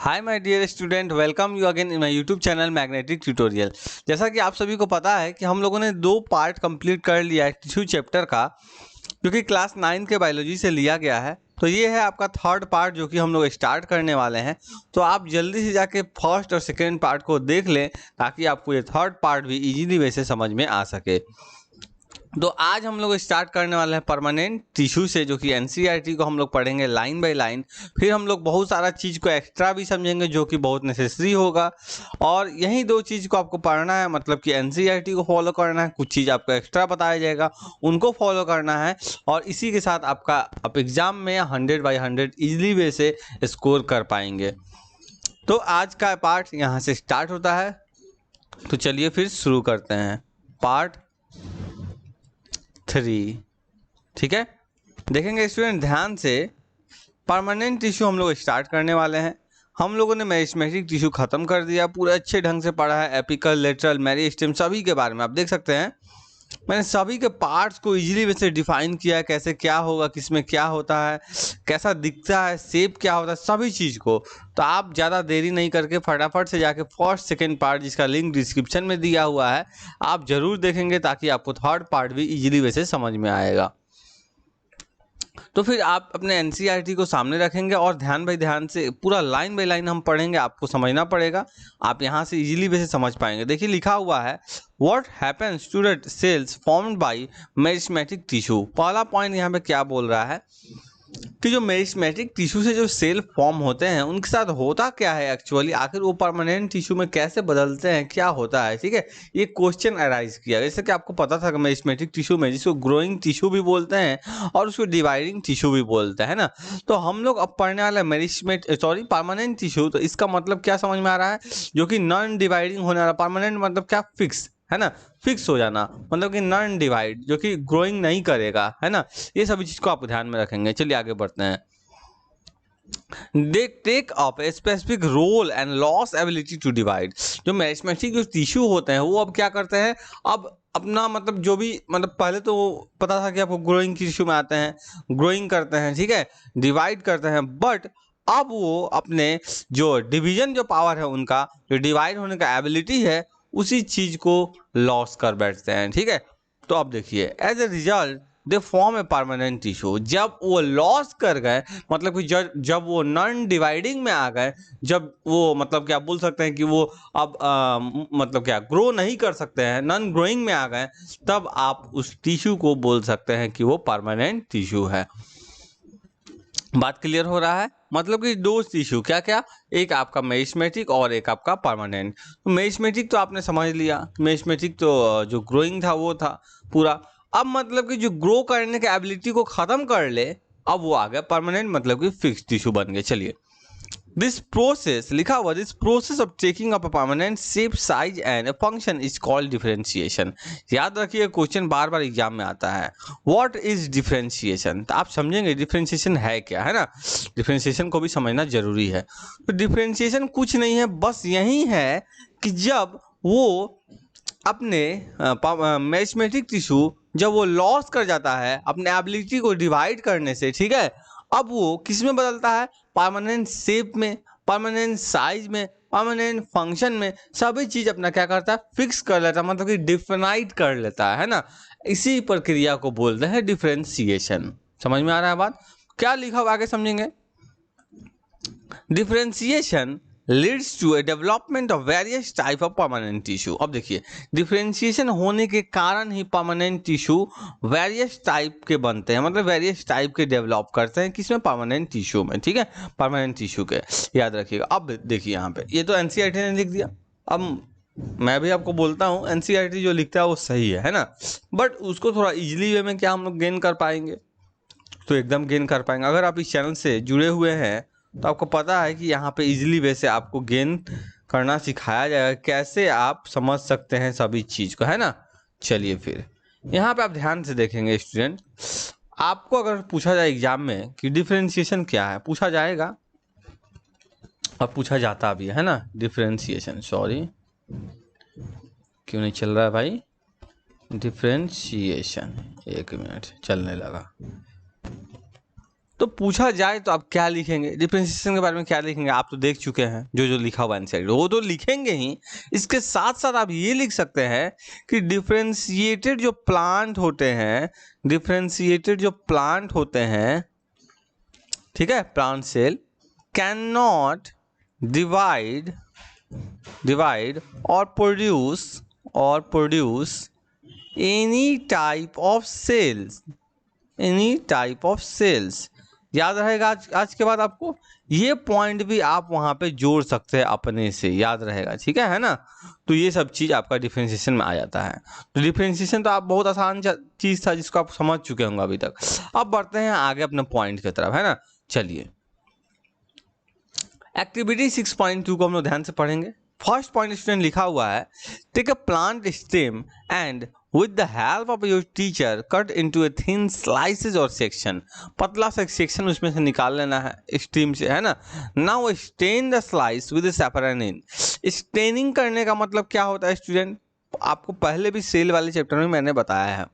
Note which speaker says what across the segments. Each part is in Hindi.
Speaker 1: Hi my dear student, welcome you again in my YouTube channel magnetic tutorial. जैसा कि आप सभी को पता है कि हम लोगों ने 2 पार्ट कंप्लीट कर लिया है टिश्यू चैप्टर का, जो कि क्लास 9 के बायोलॉजी से लिया गया है। तो ये है आपका थर्ड पार्ट जो कि हम लोग स्टार्ट करने वाले हैं। तो आप जल्दी से जाके फर्स्ट और सेकेंड पार्ट को देख लें ताकि आपको ये थर्ड पार्ट भी इजीली वे से समझ में आ सके। तो आज हम लोग स्टार्ट करने वाले हैं परमानेंट टिश्यू से, जो कि एनसीईआरटी को हम लोग पढ़ेंगे लाइन बाय लाइन। फिर हम लोग बहुत सारा चीज़ को एक्स्ट्रा भी समझेंगे जो कि बहुत नेसेसरी होगा। और यही 2 चीज़ को आपको पढ़ना है, मतलब कि एनसीईआरटी को फॉलो करना है, कुछ चीज़ आपको एक्स्ट्रा बताया जाएगा उनको फॉलो करना है। और इसी के साथ आप एग्जाम में 100/100 इजीली वे से स्कोर कर पाएंगे। तो आज का पार्ट यहाँ से स्टार्ट होता है। तो चलिए फिर शुरू करते हैं पार्ट 3। ठीक है, देखेंगे स्टूडेंट ध्यान से। परमानेंट टिश्यू हम लोग स्टार्ट करने वाले हैं। हम लोगों ने मेरिस्टेमेटिक टिश्यू खत्म कर दिया, पूरे अच्छे ढंग से पढ़ा है। एपिकल, लेटरल, मेरिस्टेम सभी के बारे में आप देख सकते हैं। मैंने सभी के पार्ट्स को इजीली वैसे डिफाइन किया है, कैसे क्या होगा, किसमें क्या होता है, कैसा दिखता है, शेप क्या होता है, सभी चीज़ को। तो आप ज़्यादा देरी नहीं करके फटाफट से जाके फर्स्ट सेकेंड पार्ट, जिसका लिंक डिस्क्रिप्शन में दिया हुआ है, आप जरूर देखेंगे ताकि आपको थर्ड पार्ट भी इजीली वैसे समझ में आएगा। तो फिर आप अपने एनसीईआरटी को सामने रखेंगे और ध्यान बाई ध्यान से पूरा लाइन बाय लाइन हम पढ़ेंगे। आपको समझना पड़ेगा, आप यहाँ से इजीली वैसे समझ पाएंगे। देखिए लिखा हुआ है, what happens to the cells formed by meristematic tissue. पहला पॉइंट यहाँ पे क्या बोल रहा है कि जो मेरिस्टेमेटिक टिश्यू से जो सेल फॉर्म होते हैं उनके साथ होता क्या है एक्चुअली, आखिर वो परमानेंट टिश्यू में कैसे बदलते हैं, क्या होता है। ठीक है, ये क्वेश्चन अराइज किया। जैसे कि आपको पता था कि मेरिस्टेमेटिक टिश्यू में जिसको ग्रोइंग टिश्यू भी बोलते हैं और उसको डिवाइडिंग टिश्यू भी बोलते हैं ना। तो हम लोग अब पढ़ने वाला परमानेंट टिश्यू। तो इसका मतलब क्या समझ में आ रहा है, जो कि नॉन डिवाइडिंग होने वाला। परमानेंट मतलब क्या, फिक्स है ना, फिक्स हो जाना, मतलब कि नॉन डिवाइड, जो कि ग्रोइंग नहीं करेगा, है ना। ये सभी चीज को आप ध्यान में रखेंगे। चलिए आगे बढ़ते हैं। They take up a specific role and lost ability to divide। जो मेरिस्टेमेटिक जो टिश्यू होते हैं वो अब क्या करते हैं, अब अपना मतलब जो भी, मतलब पहले तो पता था कि आपको ग्रोइंग टिश्यू में आते हैं, ग्रोइंग करते हैं, ठीक है, डिवाइड करते हैं। बट अब वो अपने जो डिवीजन जो पावर है उनका, जो डिवाइड होने का एबिलिटी है, उसी चीज को लॉस कर बैठते हैं। ठीक है, तो अब देखिए, as a result they form a permanent tissue. जब वो लॉस कर गए, मतलब कि जब वो नॉन डिवाइडिंग में आ गए, जब वो मतलब क्या बोल सकते हैं कि वो अब मतलब क्या ग्रो नहीं कर सकते हैं, नॉन ग्रोइंग में आ गए, तब आप उस टिश्यू को बोल सकते हैं कि वो परमानेंट टिश्यू है। बात क्लियर हो रहा है, मतलब कि 2 टिश्यू, क्या क्या, एक आपका मेरिस्टेमेटिक और एक आपका परमानेंट। तो मेरिस्टेमेटिक तो आपने समझ लिया, मेरिस्टेमेटिक तो जो ग्रोइंग था वो था पूरा। अब मतलब कि जो ग्रो करने के एबिलिटी को खत्म कर ले, अब वो आ गया परमानेंट, मतलब कि फिक्स टिश्यू बन गए। चलिए, दिस प्रोसेस लिखा हुआ, this process of taking up a permanent shape, size and function is called differentiation. याद रखिए, क्वेश्चन बार बार एग्जाम में आता है, व्हाट इज डिफरेंशिएशन। तो आप समझेंगे डिफरेंशिएशन है क्या, है ना। डिफरेंशिएशन को भी समझना जरूरी है। तो डिफरेंशिएशन कुछ नहीं है, बस यही है कि जब वो अपने मेरिस्टेमेटिक टिश्यू जब वो लॉस कर जाता है अपने एबिलिटी को डिवाइड करने से, ठीक है, अब वो किस में बदलता है, परमानेंट शेप में, परमानेंट साइज में, परमानेंट फंक्शन में, सभी चीज अपना क्या करता है, फिक्स कर लेता है, मतलब कि डिफाइनाइट कर लेता है ना। इसी प्रक्रिया को बोलते हैं डिफरेंशिएशन। समझ में आ रहा है बात, क्या लिखा हुआ आगे समझेंगे। Differentiation leads to a development of various type of permanent tissue. अब देखिए, डिफरेंशिएशन होने के कारण ही परमानेंट टिश्यू वेरियस टाइप के बनते हैं, मतलब वेरियस टाइप के डेवलप करते हैं, किसमें, परमानेंट टिश्यू में। ठीक है, परमानेंट टिश्यू के, याद रखिएगा। अब देखिए यहाँ पे, ये तो एनसीईआरटी ने लिख दिया। अब मैं भी आपको बोलता हूँ, एनसीईआरटी जो लिखता है वो सही है ना, बट उसको थोड़ा इजिली वे में क्या हम लोग गेन कर पाएंगे, तो एकदम गेन कर पाएंगे। अगर आप इस चैनल से जुड़े हुए हैं तो आपको पता है कि यहाँ पे इजीली वे से आपको गेन करना सिखाया जाएगा, कैसे आप समझ सकते हैं सभी चीज़ को, है ना। चलिए फिर यहाँ पे आप ध्यान से देखेंगे स्टूडेंट, आपको अगर पूछा जाए एग्जाम में कि डिफरेंशिएशन क्या है, पूछा जाएगा और पूछा जाता भी है ना। डिफरेंशिएशन, सॉरी क्यों नहीं चल रहा है भाई, डिफरेंशिएशन, 1 मिनट चलने लगा। तो पूछा जाए तो आप क्या लिखेंगे, डिफरेंशिएशन के बारे में क्या लिखेंगे, आप तो देख चुके हैं जो लिखा हुआ इनसाइड वो तो लिखेंगे ही। इसके साथ साथ आप ये लिख सकते हैं कि डिफरेंशिएटेड जो प्लांट होते हैं, डिफरेंशिएटेड जो प्लांट होते हैं, ठीक है, plant cell can not divide और produce any type of cells. याद रहेगा आज के बाद आपको ये पॉइंट भी आप वहां पे जोड़ सकते हैं अपने से, याद रहेगा, ठीक है ना। तो ये सब चीज आपका डिफरेंशिएशन में आ जाता है। तो डिफरेंशिएशन तो आप बहुत आसान चीज था जिसको आप समझ चुके होंगे अभी तक। अब बढ़ते हैं आगे अपने पॉइंट की तरफ, है ना। चलिए एक्टिविटी 6.2 को हम लोग ध्यान से पढ़ेंगे। फर्स्ट पॉइंट स्टूडेंट लिखा हुआ है, take a plant stem and with the help of your teacher cut into a thin slices or section। पतला सा सेक्शन उसमें से निकाल लेना है स्टीम से, है ना। now stain the slice with a saponin। Staining करने का मतलब क्या होता है स्टूडेंट, आपको पहले भी सेल वाले चैप्टर में मैंने बताया है।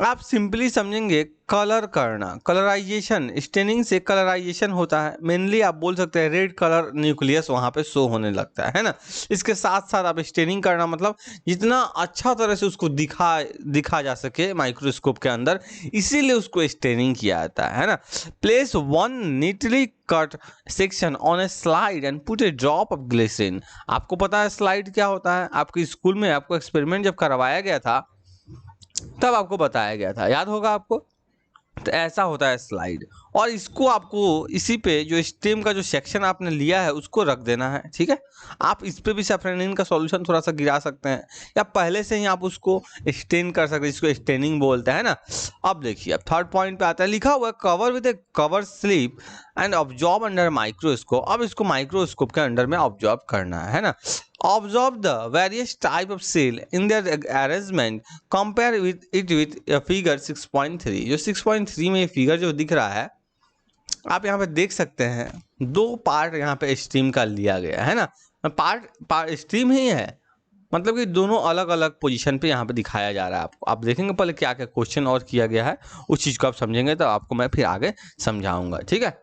Speaker 1: आप सिंपली समझेंगे कलर करना, कलराइजेशन। स्टेनिंग से कलराइजेशन होता है, मेनली आप बोल सकते हैं रेड कलर न्यूक्लियस वहां पे शो होने लगता है ना। इसके साथ साथ आप स्टेनिंग करना मतलब जितना अच्छा तरह से उसको दिखा जा सके माइक्रोस्कोप के अंदर, इसीलिए उसको स्टेनिंग किया जाता है ना। Place one neatly cut section on a slide and put a drop of glycerine. आपको पता है स्लाइड क्या होता है, आपके स्कूल में आपको एक्सपेरिमेंट जब करवाया गया था तब आपको बताया गया था, याद होगा आपको। तो ऐसा होता है स्लाइड, और इसको आपको इसी पे जो स्टेम का जो सेक्शन आपने लिया है उसको रख देना है, ठीक है। आप इस पे भी सैफरनिन का सॉल्यूशन थोड़ा सा गिरा सकते हैं, या पहले से ही आप उसको स्टेन कर सकते हैं, इसको स्टेनिंग बोलते हैं ना। अब देखिए, अब थर्ड पॉइंट पे आता है, लिखा हुआ है cover with A cover slip and absorb under microscope. अब इसको माइक्रोस्कोप के अंडर में ऑब्जॉर्ब करना है ना। Observe the various type of cell in their arrangement. Compare it with figure 6.3। जो 6.3 में ये फिगर जो दिख रहा है, आप यहाँ पे देख सकते हैं दो पार्ट यहाँ पे स्ट्रीम का लिया गया है ना। पार्ट स्ट्रीम ही है, मतलब कि दोनों अलग अलग पोजीशन पे यहाँ पे दिखाया जा रहा है आपको। आप देखेंगे पहले क्या क्या क्वेश्चन और किया गया है, उस चीज़ को आप समझेंगे तो आपको मैं फिर आगे समझाऊंगा, ठीक है।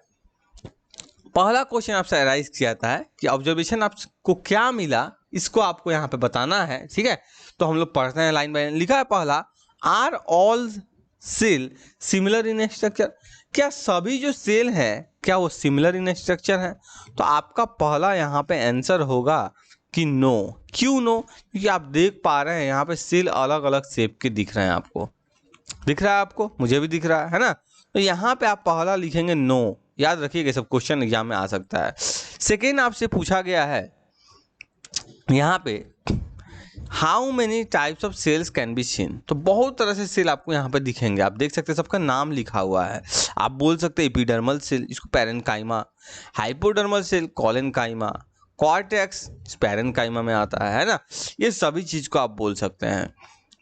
Speaker 1: पहला क्वेश्चन आपसे अराइज किया जाता है कि ऑब्जर्वेशन आपको क्या मिला, इसको आपको यहाँ पे बताना है, ठीक है। तो हम लोग पढ़ते हैं लाइन बाय लाइन। लिखा है पहला, are all cell similar in structure. क्या सभी जो सेल है क्या वो सिमिलर इन स्ट्रक्चर है? तो आपका पहला यहाँ पे आंसर होगा कि नो। क्यों नो? क्योंकि आप देख पा रहे हैं यहाँ पे सेल अलग अलग शेप के दिख रहे हैं। आपको दिख रहा है, आपको, मुझे भी दिख रहा है ना। तो यहाँ पे आप पहला लिखेंगे नो। याद रखिएगा, सब क्वेश्चन एग्जाम में आ सकता है। सेकेंड आपसे पूछा गया है यहाँ पे, how many types of cells can be seen. तो बहुत तरह से सेल आपको यहाँ पे दिखेंगे, आप देख सकते हैं, सबका नाम लिखा हुआ है। आप बोल सकते हैं एपिडर्मल सेल, इसको parenchyma, hypodermal cell collenchyma, cortex parenchyma में आता है ना। ये सभी चीज को आप बोल सकते हैं।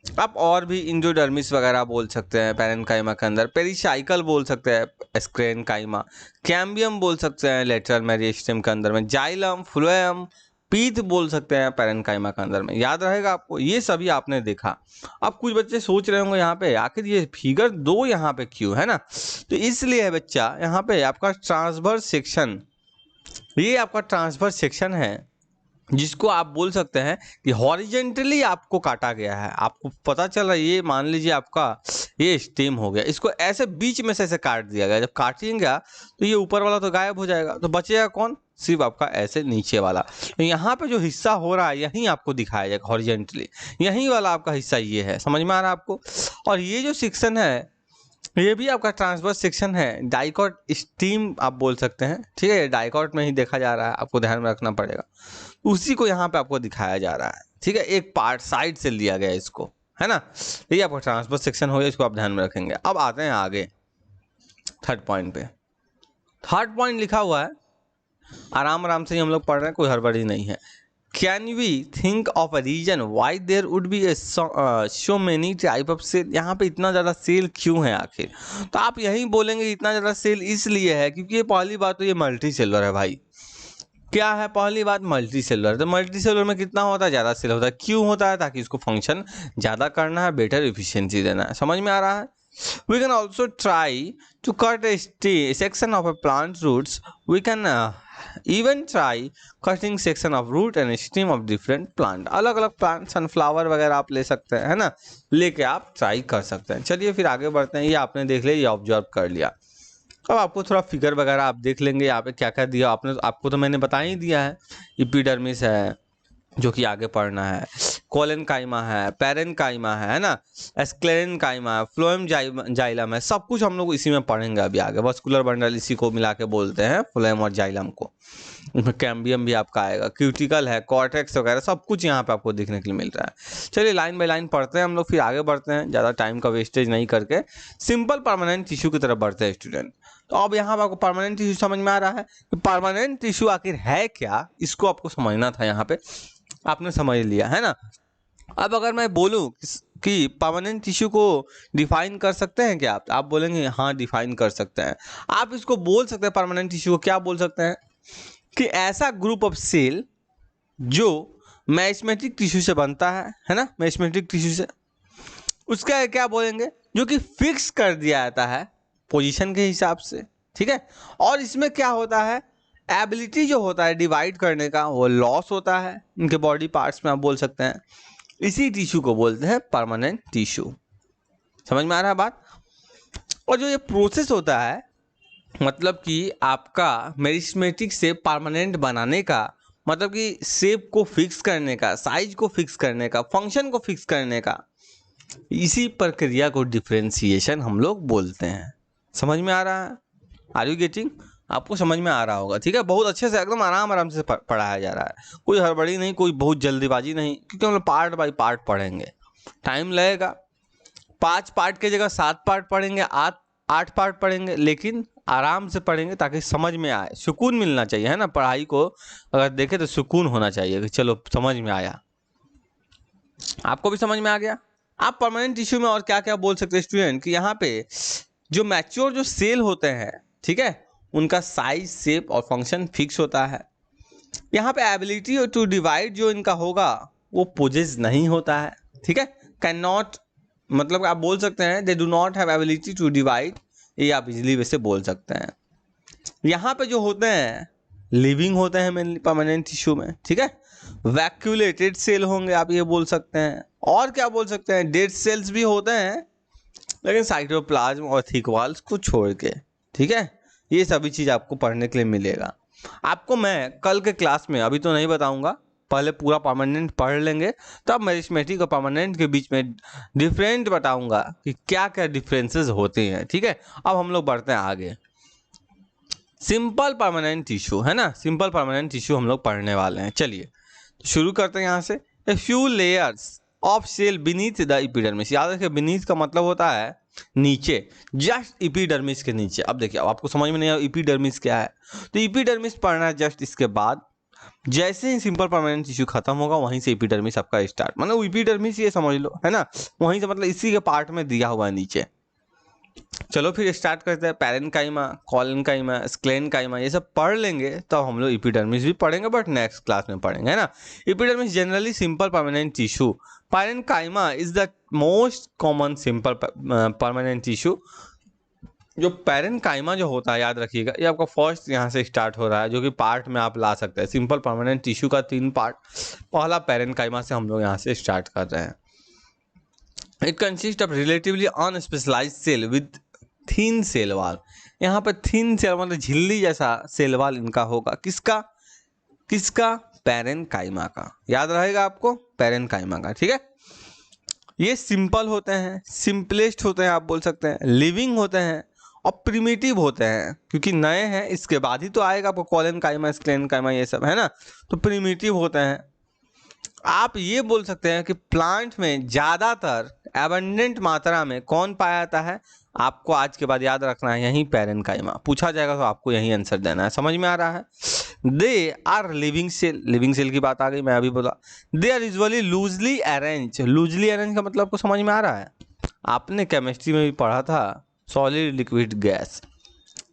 Speaker 1: आप और भी इंडोडर्मिस वगैरह बोल सकते हैं पैरेन्काइमा के अंदर, पेरिसाइकल बोल सकते हैं स्क्लेरेन्काइमा, कैम्बियम बोल सकते हैं लेटरल मेरिस्टेम के अंदर में, जाइलम, फ्लोएम, पीत बोल सकते हैं पैरेन्काइमा के अंदर में। याद रहेगा आपको, ये सभी आपने देखा। अब कुछ बच्चे सोच रहे होंगे यहाँ पे आखिर ये फिगर 2 यहाँ पे क्यों है ना। तो इसलिए है बच्चा, यहाँ पे आपका ट्रांसवर्स सेक्शन, ये आपका ट्रांसवर्स सेक्शन है जिसको आप बोल सकते हैं कि हॉरिजेंटली आपको काटा गया है। आपको पता चला, ये मान लीजिए आपका ये स्टेम हो गया, इसको ऐसे बीच में से ऐसे काट दिया गया। जब काटेंगे तो ये ऊपर वाला तो गायब हो जाएगा, तो बचेगा कौन? सिर्फ आपका ऐसे नीचे वाला। तो यहाँ पे जो हिस्सा हो रहा है यहीं आपको दिखाया जाएगा हॉरिजेंटली, यहीं वाला आपका हिस्सा ये है। समझ में आ रहा है आपको? और ये जो सेक्शन है ये भी आपका ट्रांसवर्स सेक्शन है, डाइकॉट स्टीम आप बोल सकते हैं, ठीक है। डाइकॉट में ही देखा जा रहा है, आपको ध्यान में रखना पड़ेगा। उसी को यहाँ पे आपको दिखाया जा रहा है, ठीक है। एक पार्ट साइड से लिया गया इसको, है ना। ये आपका ट्रांसवर्स सेक्शन हो गया, इसको आप ध्यान में रखेंगे। अब आते हैं आगे थर्ड पॉइंट पे। थर्ड पॉइंट लिखा हुआ है, आराम आराम से ही हम लोग पढ़ रहे हैं, कोई हड़बड़ी नहीं है। Can we think of a reason why there would be so many type of cell. यहाँ पे इतना ज़्यादा सेल क्यों है आखिर? तो आप यही बोलेंगे इतना ज़्यादा सेल इसलिए है क्योंकि ये पहली बात तो ये मल्टी सेलुलर है भाई। क्या है पहली बात? Multi cellular. तो मल्टी सेलुलर में कितना होता है? ज़्यादा सेल होता है। क्यों होता है? ताकि इसको फंक्शन ज़्यादा करना है, बेटर एफिशिएंसी देना है। समझ में आ रहा है? We can also try to cut a section of a plant roots, we can even try cutting section of root and stem of different plant. अलग अलग प्लांट, सनफ्लावर वगैरह आप ले सकते हैं, है ना, लेके आप ट्राई कर सकते हैं। चलिए फिर आगे बढ़ते हैं। ये आपने देख लिया, ये ऑब्जर्व कर लिया। अब आपको थोड़ा फिगर वगैरह आप देख लेंगे, यहाँ पे क्या क्या दिया आपको तो मैंने बता ही दिया है। एपिडर्मिस है जो कि आगे पढ़ना है, कोलेनकाइमा है, पेरेनकाइमा है ना, स्क्लेरेनकाइमा है, फ्लोएम जाइलम है, सब कुछ हम लोग इसी में पढ़ेंगे अभी आगे। वस्कुलर बंडल इसी को मिला के बोलते हैं, फ्लोएम और जाइलम को। इसमें कैम्बियम भी आपका आएगा, क्यूटिकल है, कॉर्टेक्स वगैरह सब कुछ यहाँ पे आपको देखने के लिए मिल रहा है। चलिए लाइन बाय लाइन पढ़ते हैं हम लोग, फिर आगे बढ़ते हैं, ज़्यादा टाइम का वेस्टेज नहीं करके सिंपल परमानेंट टिश्यू की तरफ बढ़ते हैं स्टूडेंट। तो अब यहाँ पर आपको परमानेंट टिश्यू समझ में आ रहा है कि परमानेंट टिश्यू आखिर है क्या, इसको आपको समझना था। यहाँ पे आपने समझ लिया है ना। अब अगर मैं बोलूं कि परमानेंट टिश्यू को डिफाइन कर सकते हैं क्या आप बोलेंगे हाँ डिफाइन कर सकते हैं। आप इसको बोल सकते हैं परमानेंट टिश्यू को क्या बोल सकते हैं कि ऐसा ग्रुप ऑफ सेल जो मेरिस्टेमेटिक टिश्यू से बनता है ना, मेरिस्टेमेटिक टिश्यू से, उसका क्या बोलेंगे, जो कि फिक्स कर दिया जाता है पोजीशन के हिसाब से, ठीक है। और इसमें क्या होता है, एबिलिटी जो होता है डिवाइड करने का वो लॉस होता है इनके बॉडी पार्ट्स में, आप बोल सकते हैं। इसी टिश्यू को बोलते हैं परमानेंट टिश्यू। समझ में आ रहा है बात। और जो ये प्रोसेस होता है, मतलब कि आपका मेरिस्टेमेटिक से परमानेंट बनाने का, मतलब कि शेप को फिक्स करने का, साइज को फिक्स करने का, फंक्शन को फिक्स करने का, इसी प्रक्रिया को डिफरेंशिएशन हम लोग बोलते हैं। समझ में आ रहा है? Are you getting? आपको समझ में आ रहा होगा, ठीक है। बहुत अच्छे से एकदम आराम से पढ़ाया जा रहा है, कोई हड़बड़ी नहीं, कोई बहुत जल्दीबाजी नहीं, क्योंकि हम लोग पार्ट बाय पार्ट पढ़ेंगे, टाइम लगेगा। 5 पार्ट की जगह 7 पार्ट पढ़ेंगे, 8 पार्ट पढ़ेंगे, लेकिन आराम से पढ़ेंगे ताकि समझ में आए। सुकून मिलना चाहिए, है ना। पढ़ाई को अगर देखें तो सुकून होना चाहिए कि चलो समझ में आया। आपको भी समझ में आ गया। आप परमानेंट टिश्यू में और क्या क्या बोल सकते हैं स्टूडेंट कि यहाँ पे जो मैच्योर जो सेल होते हैं, ठीक है, उनका साइज, शेप और फंक्शन फिक्स होता है। यहाँ पे एबिलिटी टू डिवाइड जो इनका होगा वो पोजेस नहीं होता है, ठीक है। कैन नॉट, मतलब आप बोल सकते हैं they do not have ability to divide, ये आप इजीली वैसे बोल सकते हैं। यहाँ पे जो होते हैं लिविंग होते हैं मेनली परमानेंट टिश्यू में, ठीक है। वैक्यूलेटेड सेल होंगे, आप ये बोल सकते हैं। और क्या बोल सकते हैं, डेड सेल्स भी होते हैं लेकिन साइटोप्लाज्म और थिक वॉल्स को छोड़ के, ठीक है। ये सभी चीज़ आपको पढ़ने के लिए मिलेगा। आपको मैं कल के क्लास में, अभी तो नहीं बताऊंगा, पहले पूरा परमानेंट पढ़ लेंगे, तब मेरिस्टेमेटिक और परमानेंट के बीच में डिफरेंट बताऊंगा कि क्या क्या डिफरेंसेस होते हैं, ठीक है। अब हम लोग बढ़ते हैं आगे। सिंपल परमानेंट टिश्यू, है ना, सिंपल परमानेंट टिश्यू हम लोग पढ़ने वाले हैं। चलिए शुरू करते हैं यहाँ से। A few layers of cell beneath the epidermis. याद रखिए बीनीथ का मतलब होता है नीचे, जस्ट एपिडर्मिस के नीचे। अब देखिए, अब आपको समझ में नहीं आया एपिडर्मिस क्या है, तो एपिडर्मिस पढ़ना है जस्ट इसके बाद। जैसे ही सिंपल परमानेंट टिश्यू खत्म होगा वहीं से एपिडर्मिस आपका स्टार्ट, मतलब एपिडर्मिस ये समझ लो, है ना, वहीं से, मतलब इसी के पार्ट में दिया हुआ है नीचे। चलो फिर स्टार्ट करते हैं। पेरेनकाइमा, कोलेनकाइमा, स्क्लेरेनकाइमा, ये सब पढ़ लेंगे तब हम लोग एपिडर्मिस भी पढ़ेंगे, बट नेक्स्ट क्लास में पढ़ेंगे, है ना। Epidermis generally simple permanent tissue. Parenchyma is the most common simple permanent tissue. जो पेरेनकाइमा जो होता है, याद रखिएगा, ये आपका फर्स्ट यहाँ से स्टार्ट हो रहा है, जो कि पार्ट में आप ला सकते हैं। सिंपल परमानेंट टिश्यू का 3 पार्ट, पहला पेरेनकाइमा से हम लोग यहाँ से स्टार्ट कर रहे हैं। It consist of relatively unspecialised cell with thin cell wall. यहाँ पर थिन सेल मतलब झिल्ली जैसा सेल वॉल इनका होगा। किसका किसका? पेरेनकाइमा का। याद रहेगा आपको, पेरेनकाइमा का, ठीक है। ये सिंपल होते हैं, सिंपलेस्ट होते हैं, आप बोल सकते हैं, लिविंग होते हैं और प्रिमिटिव होते हैं, क्योंकि नए हैं, इसके बाद ही तो आएगा आपको कोलेनकाइमा, स्क्लेरेनकाइमा, ये सब, है ना। तो प्रिमिटिव होते हैं। आप ये बोल सकते हैं कि प्लांट में ज़्यादातर एबंडेंट मात्रा में कौन पाया जाता है, आपको आज के बाद याद रखना है, यही पेरेनकाइमा। पूछा जाएगा तो आपको यही आंसर देना है। समझ में आ रहा है? They are living cell, living cell की बात आ गई, मैं अभी बोला। They are usually loosely arrange. Loosely arrange का मतलब आपको समझ में आ रहा है? आपने केमिस्ट्री में भी पढ़ा था, सॉलिड लिक्विड गैस।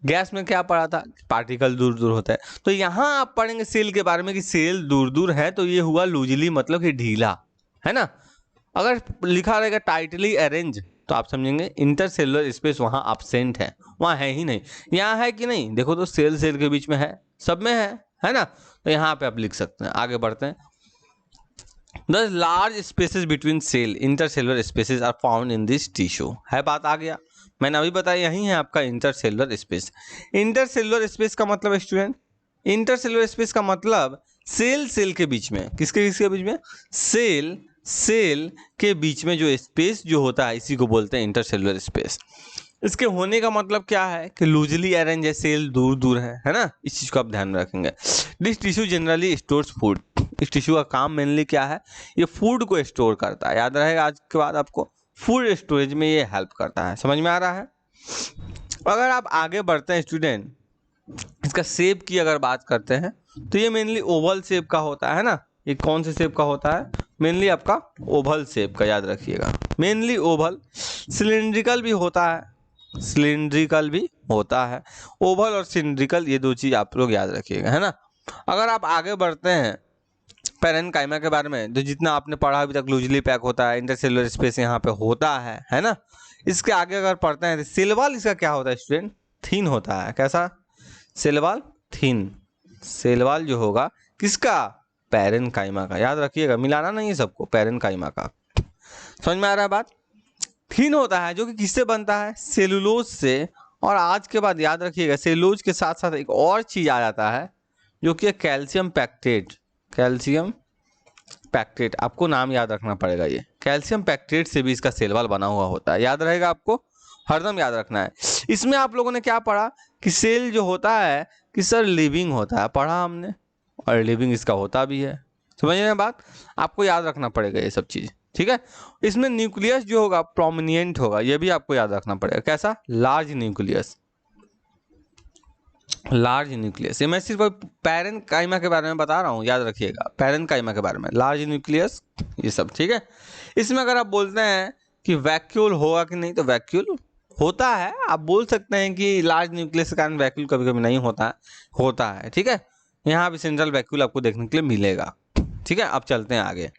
Speaker 1: गैस में क्या पढ़ा था? पार्टिकल दूर दूर होता है। तो यहाँ आप पढ़ेंगे सेल के बारे में कि सेल दूर दूर है, तो ये हुआ लूजली, मतलब कि ढीला, है ना। अगर लिखा रहेगा टाइटली अरेंज, तो आप समझेंगे इंटरसेलुलर स्पेस वहाँ एब्सेंट है, वहाँ है ही नहीं। यहाँ है कि नहीं, देखो तो सेल सेल के बीच में है, सब में है ना, तो यहाँ पे आप लिख सकते हैं। आगे बढ़ते हैं। The large spaces between cell intercellular spaces are found in this tissue। है बात आ गया, मैंने अभी बताया यही है आपका इंटरसेलुलर स्पेस। इंटरसेलुलर स्पेस का मतलब स्टूडेंट, इंटरसेलुलर स्पेस का मतलब सेल सेल के बीच में, किसके किसके बीच में, सेल सेल के बीच में जो स्पेस जो होता है इसी को बोलते हैं इंटरसेलुलर स्पेस। इसके होने का मतलब क्या है कि लूजली अरेंज है, सेल दूर दूर है ना, इस चीज को आप ध्यान रखेंगे। This tissue generally stores food. इस टिश्यू का काम मेनली क्या है, ये फूड को स्टोर करता है। याद रहेगा आज के बाद आपको, फूड स्टोरेज में ये हेल्प करता है। समझ में आ रहा है। अगर आप आगे बढ़ते हैं स्टूडेंट, इसका शेप की अगर बात करते हैं तो ये मेनली ओवल शेप का होता है ना। ये कौन से शेप का होता है, मेनली आपका ओवल शेप का, याद रखिएगा, मेनली ओवल। सिलिंड्रिकल भी होता है, सिलिंड्रिकल भी होता है। ओवल और सिलिंड्रिकल ये दो चीज आप लोग याद रखिएगा, है ना। अगर आप आगे बढ़ते हैं पैरेन्काइमा के बारे में, तो जितना आपने पढ़ा अभी तक, लूजली पैक होता है, इंटरसेलुलर स्पेस यहाँ पे होता है ना। इसके आगे अगर पढ़ते हैं तो सेल वॉल इसका क्या होता है स्टूडेंट, थिन होता है। कैसा, cell wall thin. Cell wall जो होगा किसका, पैरेन्काइमा का, याद रखिएगा, मिलाना नहीं है सबको, पैरेन्काइमा का। समझ में आ रहा है बात। थिन होता है जो कि किससे बनता है, सेलुलोज से। और आज के बाद याद रखिएगा सेलुलोज के साथ साथ एक और चीज आ जाता है जो कि कैल्शियम पैक्टेट। कैल्शियम पैक्टेट, आपको नाम याद रखना पड़ेगा, ये कैल्शियम पैक्टेट से भी इसका सेल वॉल बना हुआ होता है। याद रहेगा, आपको हरदम याद रखना है। इसमें आप लोगों ने क्या पढ़ा कि सेल जो होता है कि सर लिविंग होता है, पढ़ा हमने, और लिविंग इसका होता भी है। समझ रहे हैं बात, आपको याद रखना पड़ेगा ये सब चीज, ठीक है। इसमें न्यूक्लियस जो होगा प्रोमिनेंट होगा, ये भी आपको याद रखना पड़ेगा। कैसा, लार्ज न्यूक्लियस, लार्ज न्यूक्लियस। ये मैं सिर्फ पैरेन्काइमा के बारे में बता रहा हूँ, याद रखिएगा, पैरेन्काइमा के बारे में, लार्ज न्यूक्लियस ये सब, ठीक है। इसमें अगर आप बोलते हैं कि वैक्यूल होगा कि नहीं, तो वैक्यूल होता है। आप बोल सकते हैं कि लार्ज न्यूक्लियस के कारण वैक्यूल कभी कभी नहीं होता है, ठीक है। यहाँ पे सेंट्रल वैक्यूल आपको देखने के लिए मिलेगा, ठीक है। अब चलते हैं आगे।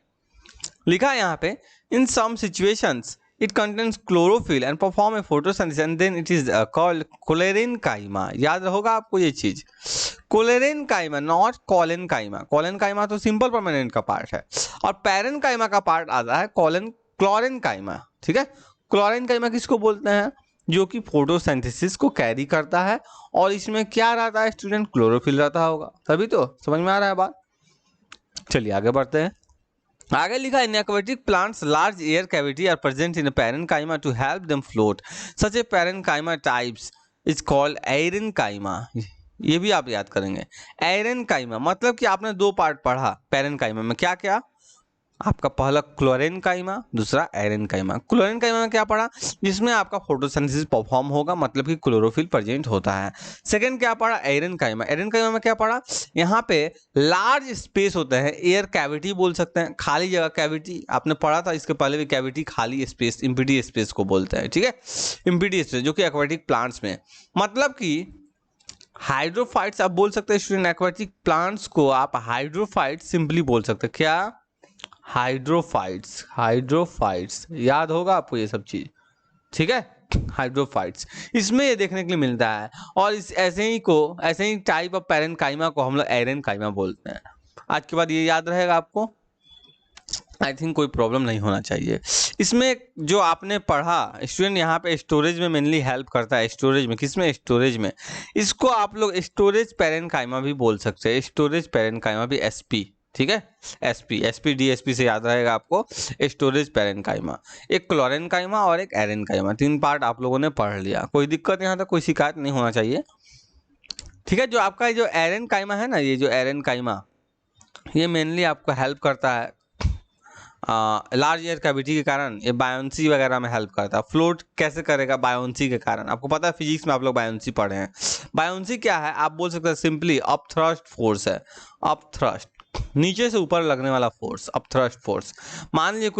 Speaker 1: लिखा है यहाँ पे, in some situations it contains chlorophyll and perform a photosynthesis and then it is called कोलेरेन्काइमा। याद होगा आपको ये चीज, कोलेरेन्काइमा, नॉट कोलेन्काइमा। कोलेन्काइमा तो सिंपल परमानेंट का पार्ट है, और पैरेन्काइमा का पार्ट आता है क्लोरेन्काइमा, ठीक है। क्लोरेन्काइमा किसको बोलते हैं, जो कि फोटोसिंथेसिस को कैरी करता है, और इसमें क्या रहता है स्टूडेंट, क्लोरोफिल रहता होगा, तभी तो। समझ में आ रहा है बात। चलिए आगे बढ़ते हैं। आगे लिखा है, इन aquatic plants large air cavity are present in a parenchyma to help them float. Such a parenchyma types is called aerenchyma। ये भी आप याद करेंगे। एरेनकाइमा मतलब कि आपने दो पार्ट पढ़ा पैरेन्काइमा में, क्या क्या, आपका पहला क्लोरेन्काइमा, दूसरा एरेन्काइमा। क्लोरेन्काइमा में क्या पढ़ा, जिसमें आपका फोटोसिंथेसिस परफॉर्म होगा, मतलब कि क्लोरोफिल प्रेजेंट होता है। सेकंड क्या पढ़ा, एरेन्काइमा। एरेन्काइमा में क्या पढ़ा, यहाँ पे लार्ज स्पेस होते हैं, एयर कैविटी बोल सकते हैं, खाली जगह, कैविटी आपने पढ़ा था इसके पहले भी, कैविटी खाली स्पेस, इम्पिटी स्पेस को बोलते हैं, ठीक है। इम्पिटी स्पेस जो कि एक्वाटिक प्लांट्स में, मतलब कि हाइड्रोफाइट्स आप बोल सकते हैं स्टूडेंट। एक्वाटिक प्लांट्स को आप हाइड्रोफाइट्स सिंपली बोल सकते हैं। क्या, हाइड्रोफाइट्स। हाइड्रोफाइट्स याद होगा आपको ये सब चीज, ठीक है। हाइड्रोफाइट्स इसमें ये देखने के लिए मिलता है, और इस ऐसे ही टाइप ऑफ पैरेन्काइमा को हम लोग एरेन्काइमा बोलते हैं। आज के बाद ये याद रहेगा आपको, आई थिंक कोई प्रॉब्लम नहीं होना चाहिए। इसमें जो आपने पढ़ा स्टूडेंट, यहाँ पे स्टोरेज में मेनली हेल्प करता है। स्टोरेज में, किसमें, स्टोरेज में। इसको आप लोग स्टोरेज पैरेन्काइमा भी बोल सकते हैं, स्टोरेज पैरेन्काइमा भी, एसपी, ठीक है। एसपी डीएसपी से याद रहेगा आपको, स्टोरेज पैरेन्काइमा। एक क्लोरेन्काइमा और एक एरेन्काइमा, तीन पार्ट आप लोगों ने पढ़ लिया। कोई दिक्कत यहाँ तक, कोई शिकायत नहीं होना चाहिए, ठीक है। जो आपका जो एरेन्काइमा है ना, ये जो एरेन्काइमा, ये मेनली आपको हेल्प करता है लार्ज एयर कैविटी के कारण। ये बायोन्सी वगैरह में हेल्प करता है। फ्लोट कैसे करेगा, बायोन्सी के कारण। आपको पता है फिजिक्स में आप लोग बायोन्सी पढ़े हैं। बायोन्सी क्या है, आप बोल सकते हैं सिंपली अपथ्रस्ट फोर्स है। अपथ्रस्ट नीचे से ऊपर लगने वाला फोर्स, अपथ्रस्ट फोर्स। मान लीजिए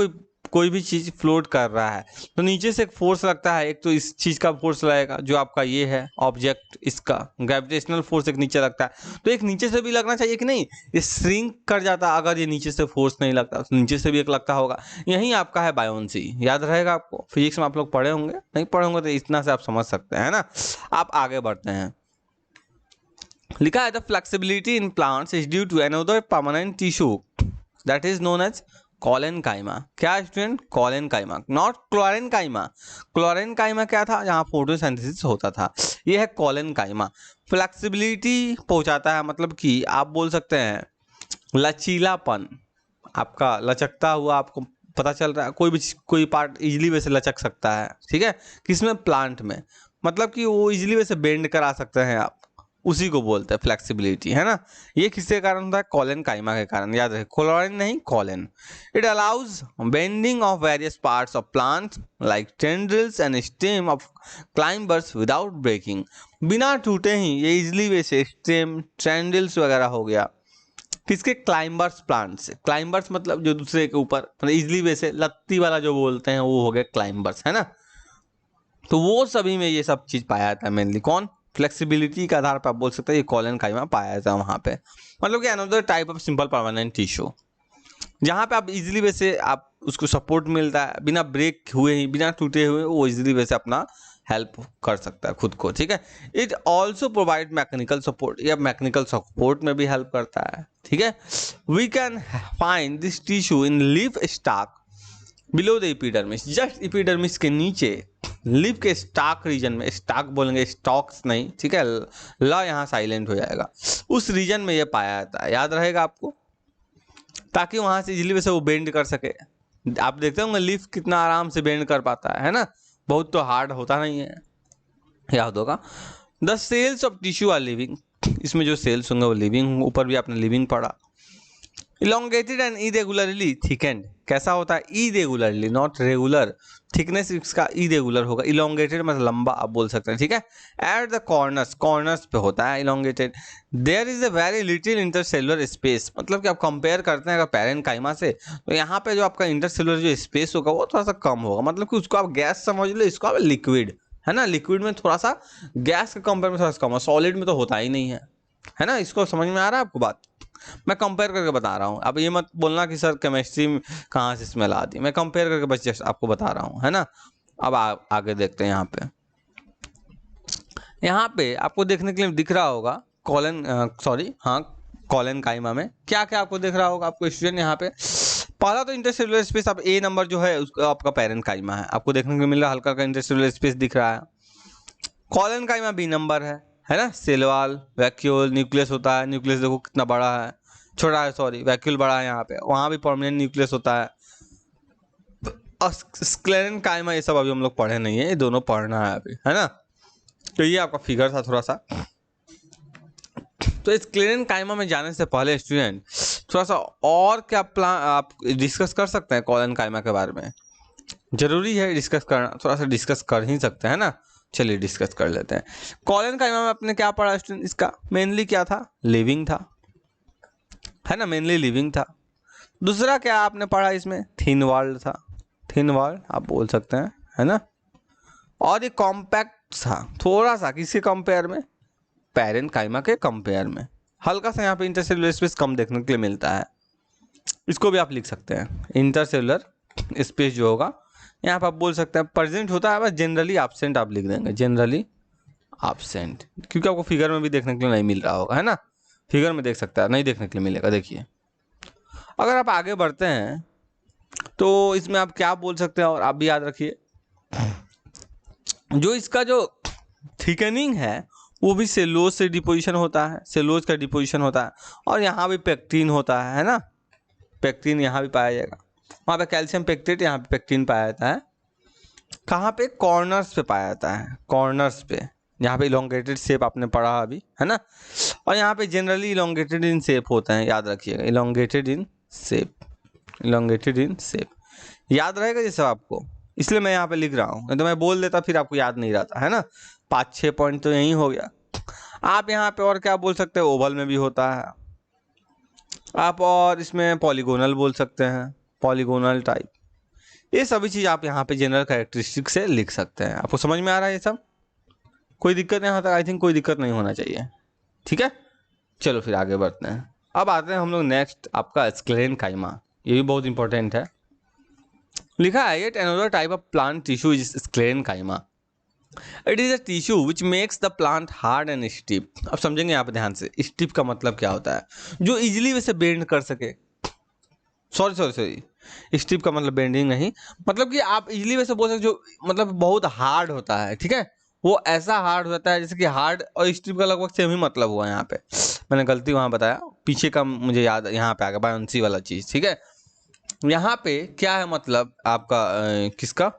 Speaker 1: कोई भी चीज फ्लोट कर रहा है तो नीचे से एक फोर्स लगता है, एक तो इस चीज का फोर्स लगेगा जो आपका ये है ऑब्जेक्ट, इसका ग्रेविटेशनल फोर्स एक नीचे लगता है, तो एक नीचे से भी लगना चाहिए कि नहीं, ये श्रिंक कर जाता अगर ये नीचे से फोर्स नहीं लगता, तो नीचे से भी एक लगता होगा। यही आपका है बायोन्सी, याद रहेगा आपको, फिजिक्स में आप लोग पढ़े होंगे, नहीं पढ़े होंगे तो इतना से आप समझ सकते हैं ना। आप आगे बढ़ते हैं, लिखा है the flexibility in plants is due to another permanent tissue that is known as collenchyma. क्या student? Collenchyma, not chlorenchyma. Chlorenchyma क्या था? जहाँ फोटोसिंथेसिस होता था, ये है कॉलेनकाइमा। फ्लेक्सिबिलिटी पहुंचाता है, मतलब कि आप बोल सकते हैं लचीलापन, आपका लचकता हुआ, आपको पता चल रहा है कोई भी कोई पार्ट इजीली वैसे लचक सकता है, ठीक है, किसमें? प्लांट में, मतलब कि वो इजीली वैसे बेंड करा सकते हैं आप, उसी को बोलते हैं फ्लेक्सिबिलिटी, है ना। ये किसके कारण होता है? कॉलेनकाइमा के कारण, याद रहे, क्लोरीन नहीं collen. It allows bending of various parts of plant like tendrils and stem of climbers without breaking. बिना टूटे ही ये इजिली वैसे स्टेम, टेंड्रिल्स वगैरह हो गया, किसके? क्लाइंबर्स प्लांट से। क्लाइंबर्स मतलब जो दूसरे के ऊपर, मतलब इजिली वैसे लत्ती वाला जो बोलते हैं वो हो गया क्लाइंबर्स, है ना। तो वो सभी में ये सब चीज पाया जाता है मेनली, कौन? फ्लेक्सिबिलिटी के आधार पर आप बोल सकते हैं ये कॉलेनकाइमा पाया जाता है वहां पे, मतलब कि another type of simple permanent tissue, जहाँ पे आप इजीली वैसे आप उसको सपोर्ट मिलता है, बिना ब्रेक हुए ही, बिना टूटे हुए वो इजीली वैसे अपना हेल्प कर सकता है खुद को, ठीक है। It also provide mechanical support, या मैकेनिकल सपोर्ट में भी हेल्प करता है, ठीक है। We can find this tissue in leaf stalk below the epidermis, just epidermis के नीचे, लीफ के स्टाक रीजन में, स्टाक बोलेंगे, स्टॉक्स नहीं, ठीक है, ल यहाँ साइलेंट हो जाएगा, उस रीजन में ये पाया जाता है, याद रहेगा आपको, ताकि वहां से इजीली वैसे वो बेंड कर सके। आप देखते होंगे लीफ कितना आराम से बेंड कर पाता है ना, बहुत तो हार्ड होता नहीं है, याद होगा। The cells of tissue are living, इसमें जो सेल्स होंगे वो लिविंग, ऊपर भी आपने लिविंग पढ़ा। इलोंगेटेड एंड इरेगुलरली थिकेंड, कैसा होता है? इरेगुलरली, नॉट रेगुलर, थिकनेस इसका इरेगुलर होगा, इलोंगेटेड मतलब लंबा आप बोल सकते हैं, ठीक है। एट द कॉर्नर्स, कॉर्नर्स पे होता है elongated. There is a very little intercellular space, मतलब कि आप कंपेयर करते हैं अगर पैरेनकाइमा से, तो यहाँ पे जो आपका इंटरसेलुलर जो स्पेस होगा वो थोड़ा सा कम होगा, मतलब कि उसको आप गैस समझ लो, इसको आप लिक्विड, है ना, लिक्विड में थोड़ा सा गैस के कंपेयर में थोड़ा सा कम है, सॉलिड में तो होता ही नहीं है ना। इसको समझ में आ रहा है आपको बात? मैं कंपेयर करके बता रहा हूँ, अब ये मत बोलना कि सर केमिस्ट्री में कहाँ से इसमें ला दी, मैं कंपेयर करके बस जस्ट आपको बता रहा हूँ, है ना। अब आगे देखते हैं, यहाँ पे आपको देखने के लिए दिख रहा होगा कॉलन, सॉरी हाँ, कॉलेनकाइमा में क्या क्या आपको दिख रहा होगा आपको स्टूडेंट, यहाँ पे पहला तो इंटरसेलुलर स्पेस, आप ए नंबर जो है उसका आपका पैरेनकाइमा है, आपको देखने को मिल रहा है, हल्का का इंटरसेलुलर स्पेस दिख रहा है। कॉलेनकाइमा बी नंबर है ना। सेल वॉल, वैक्यूल, न्यूक्लियस होता है, न्यूक्लियस देखो कितना बड़ा है, छोटा है सॉरी, वैक्यूल बड़ा है, यहाँ पे वहाँ भी परमानेंट न्यूक्लियस होता है। और स्क्लेरेनकाइमा ये सब अभी हम लोग पढ़े नहीं है, ये दोनों पढ़ना है अभी, है ना। तो ये आपका फिगर था थोड़ा सा। तो स्क्लेरेनकाइमा में जाने से पहले स्टूडेंट थोड़ा सा और क्या प्लान आप डिस्कस कर सकते हैं कॉलेनकाइमा के बारे में, जरूरी है डिस्कस करना, थोड़ा सा डिस्कस कर ही सकते हैं ना। चलिए डिस्कस कर लेते हैं। कॉलेनकाइमा में आपने क्या पढ़ा स्टूडेंट? इसका मेनली क्या था? लिविंग था, है ना, मेनली लिविंग था। दूसरा क्या आपने पढ़ा इसमें? थिन वॉल्ड था, थिन वॉल्ड आप बोल सकते हैं, है ना। और ये कॉम्पैक्ट था थोड़ा सा, किसके कंपेयर में? पैरेनकाइमा के कंपेयर में, हल्का सा यहाँ पे इंटरसेलुलर स्पेस कम देखने के लिए मिलता है। इसको भी आप लिख सकते हैं, इंटरसेलुलर स्पेस जो होगा यहाँ पर आप बोल सकते हैं प्रेजेंट होता है, बस जनरली एब्सेंट आप लिख देंगे, जनरली एब्सेंट, क्योंकि आपको फिगर में भी देखने के लिए नहीं मिल रहा होगा, है ना। फिगर में देख सकता है, नहीं देखने के लिए मिलेगा। देखिए अगर आप आगे बढ़ते हैं तो इसमें आप क्या बोल सकते हैं, और आप भी याद रखिए जो इसका जो थिकनिंग है वो भी सेलुलोज से डिपोजिशन होता है, सेलुलोज का डिपोजिशन होता है, और यहाँ भी पेक्टिन होता है ना, पेक्टिन यहाँ भी पाया जाएगा, वहाँ पे कैल्शियम पेक्टेट, यहाँ पे पेक्टिन पाया जाता है। कहाँ पे? कॉर्नर्स पे पाया जाता है, कॉर्नर्स पे, यहाँ पे इलोंगेटेड शेप आपने पढ़ा अभी, है ना। और यहाँ पे जनरली इलोंगेटेड इन शेप होते हैं, याद रखिएगा, elongated in shape, elongated in shape, याद रहेगा ये सब आपको, इसलिए मैं यहाँ पे लिख रहा हूँ, नहीं तो मैं बोल देता फिर आपको याद नहीं रहता, है ना। 5-6 पॉइंट तो यही हो गया। आप यहाँ पे और क्या बोल सकते हैं? ओवल में भी होता है आप, और इसमें पॉलीगोनल बोल सकते हैं, पॉलीगोनल टाइप, ये सभी चीज़ आप यहाँ पे जनरल कैरेक्टरिस्टिक से लिख सकते हैं। आपको समझ में आ रहा है ये सब? कोई दिक्कत नहीं, यहाँ तक आई थिंक कोई दिक्कत नहीं होना चाहिए। ठीक है, चलो फिर आगे बढ़ते हैं। अब आते हैं हम लोग नेक्स्ट आपका स्क्लेरेनकाइमा, ये भी बहुत इंपॉर्टेंट है। लिखा है yet another type of plant tissue is sclerenchyma. It is a tissue which makes the plant hard and stiff. अब समझेंगे यहाँ पे ध्यान से, स्टिफ का मतलब क्या होता है? जो इजिली वैसे बेंड कर सके। सॉरी, स्टिफ का मतलब बेंडिंग नहीं, मतलब कि आप इजिली वैसे बोल सकते जो मतलब बहुत हार्ड होता है। ठीक है, वो ऐसा हार्ड होता है जैसे कि हार्ड और स्टिफ का लगभग सेम ही मतलब हुआ यहाँ पे। मैंने गलती वहाँ बताया, पीछे का मुझे याद यहाँ पे आ गया, बायोंसी वाला चीज़। ठीक है, यहाँ पे क्या है मतलब आपका किसका?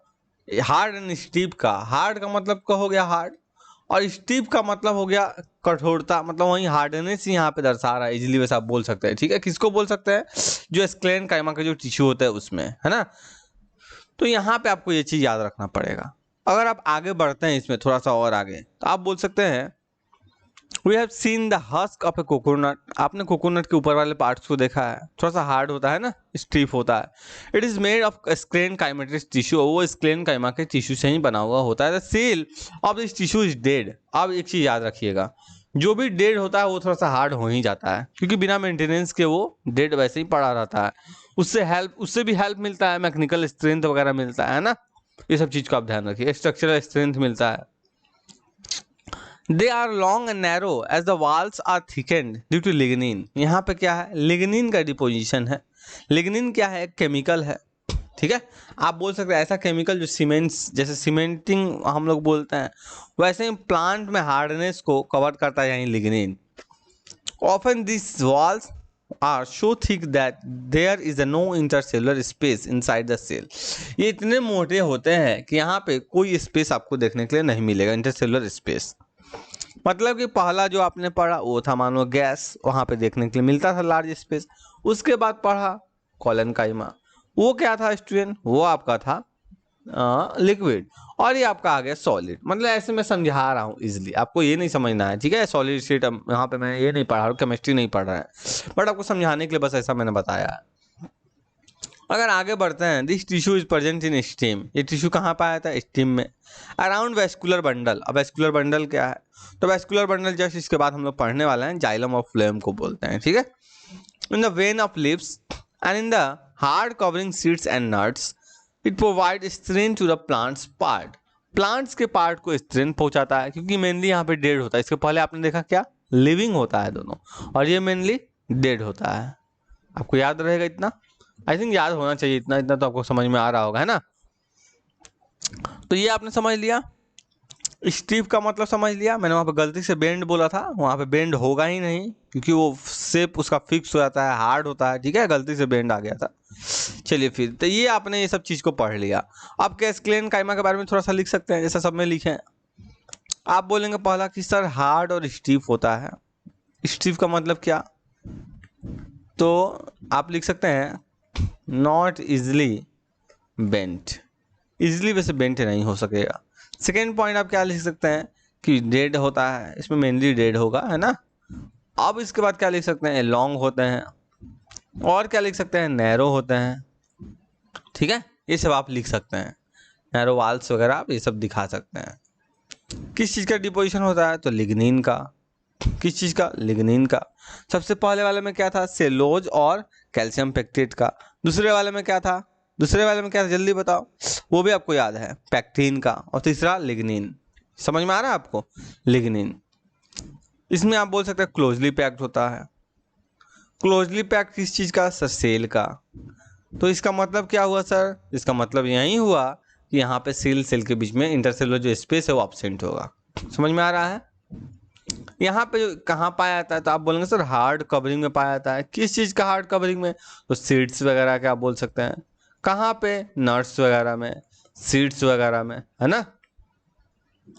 Speaker 1: हार्ड एंड स्टीप का। हार्ड का मतलब क्या हो गया? हार्ड। और स्टीप का मतलब हो गया कठोरता, मतलब वही हार्डनेस यहाँ पे दर्शा रहा है। इजीली वैसे आप बोल सकते हैं। ठीक है, किसको बोल सकते हैं? जो स्क्लेरेनकाइमा का जो टिश्यू होता है उसमें, है ना। तो यहाँ पे आपको ये चीज याद रखना पड़ेगा। अगर आप आगे बढ़ते हैं इसमें थोड़ा सा और आगे, तो आप बोल सकते हैं we have seen the husk of a coconut. आपने कोकोनट के ऊपर वाले पार्ट्स को देखा है, थोड़ा सा हार्ड होता है ना, स्टीफ होता है। It is made of sclerenchymatic tissue, वो स्क्लेरेनकाइमा के टिश्यू से ही बना हुआ होता है। The cell of this tissue is dead. अब एक चीज याद रखिएगा, जो भी डेड होता है वो थोड़ा सा हार्ड हो ही जाता है, क्योंकि बिना मेंटेनेंस के वो डेड वैसे ही पड़ा रहता है। उससे भी हेल्प मिलता है, मैकेनिकल स्ट्रेंथ वगैरह मिलता है ना। ये सब चीज का आप ध्यान रखिए, स्ट्रक्चरल स्ट्रेंथ मिलता है। They are long and narrow as the walls are thickened due to lignin. यहाँ पे क्या है? लिग्निन का डिपोजिशन है। लिग्निन क्या है? केमिकल है। ठीक है, आप बोल सकते हैं ऐसा केमिकल जो सीमेंट्स, जैसे सीमेंटिंग हम लोग बोलते हैं, वैसे ही प्लांट में हार्डनेस को कवर करता है यही lignin. Often this walls are so thick that there is no intercellular space inside the cell. ये इतने मोटे होते हैं कि यहाँ पे कोई स्पेस आपको देखने के लिए नहीं मिलेगा, इंटरसेलुलर स्पेस। मतलब कि पहला जो आपने पढ़ा वो था मान लो गैस, वहाँ पे देखने के लिए मिलता था लार्ज स्पेस। उसके बाद पढ़ा कोलेनकाइमा, वो क्या था स्टूडेंट? वो आपका था लिक्विड। और ये आपका आ गया सॉलिड। मतलब ऐसे मैं समझा रहा हूँ इजिली, आपको ये नहीं समझना है। ठीक है, सॉलिड स्टेट यहाँ पे मैं ये नहीं पढ़ा रहा हूँ, केमिस्ट्री नहीं पढ़ रहा है, बट आपको समझाने के लिए बस ऐसा मैंने बताया है। अगर आगे बढ़ते हैं, this tissue is present in steam. ये टिश्यू कहाँ पाया था? स्टीम में। Around vascular bundle. अब वेस्कुलर बंडल क्या है? तो वेस्कुलर बंडल जस्ट इसके बाद हम लोग पढ़ने वाले हैं, जाइलम ऑफ फ्लोएम को बोलते हैं। ठीक है, in the vein of leaves and in the hard covering seeds and nuts it provide strength to the plants part. Plants के पार्ट को स्ट्रेंथ पहुंचाता है, क्योंकि मेनली यहाँ पे डेड होता है। इसके पहले आपने देखा क्या? लिविंग होता है दोनों, और ये मेनली डेड होता है। आपको याद रहेगा इतना? आई थिंक याद होना चाहिए इतना, इतना तो आपको समझ में आ रहा होगा, है ना। तो ये आपने समझ लिया। स्टीफ का मतलब समझ लिया। मैंने वहाँ पे गलती से बेंड बोला था, वहाँ पे बेंड होगा ही नहीं, क्योंकि वो शेप उसका फिक्स हो जाता है, हार्ड होता है। ठीक है, गलती से बेंड आ गया था। चलिए फिर, तो ये आपने ये सब चीज़ को पढ़ लिया। अब स्क्लेरेनकाइमा के बारे में थोड़ा सा लिख सकते हैं, जैसा सब में लिखे। आप बोलेंगे पहला कि सर हार्ड और स्टीफ होता है। स्टीफ का मतलब क्या? तो आप लिख सकते हैं नॉट इजली बेंट। इजली वैसे बेंट नहीं हो सकेगा। सेकेंड पॉइंट आप क्या लिख सकते हैं कि डेड होता है, इसमें मेनली डेड होगा, है ना। अब इसके बाद क्या लिख सकते हैं? लॉन्ग होते हैं। और क्या लिख सकते हैं? नैरो होते हैं। ठीक है, ये सब आप लिख सकते हैं, नैरो वाल्स वगैरह आप ये सब दिखा सकते हैं। किस चीज़ का डिपोजिशन होता है? तो लिग्निन का। किस चीज़ का? लिग्निन का। सबसे पहले वाले में क्या था? सेलोज और कैल्शियम पेक्टेट का। दूसरे वाले में क्या था? जल्दी बताओ, वो भी आपको याद है, पैक्टीन का। और तीसरा लिग्निन। समझ में आ रहा है आपको? लिग्निन। इसमें आप बोल सकते हैं क्लोजली पैक्ड होता है। क्लोजली पैक्ड किस चीज़ का? सर सेल का। तो इसका मतलब क्या हुआ सर? इसका मतलब यही हुआ कि यहाँ पे सेल के बीच में इंटरसेलुलर जो स्पेस है वो एब्सेंट होगा। समझ में आ रहा है? यहाँ पे कहाँ पाया जाता है? तो आप बोलेंगे सर हार्ड कवरिंग में पाया जाता है। किस चीज़ का हार्ड कवरिंग में? तो सीड्स वगैरह के आप बोल सकते हैं। कहाँ पे? नट्स वगैरह में, सीड्स वगैरह में, है ना।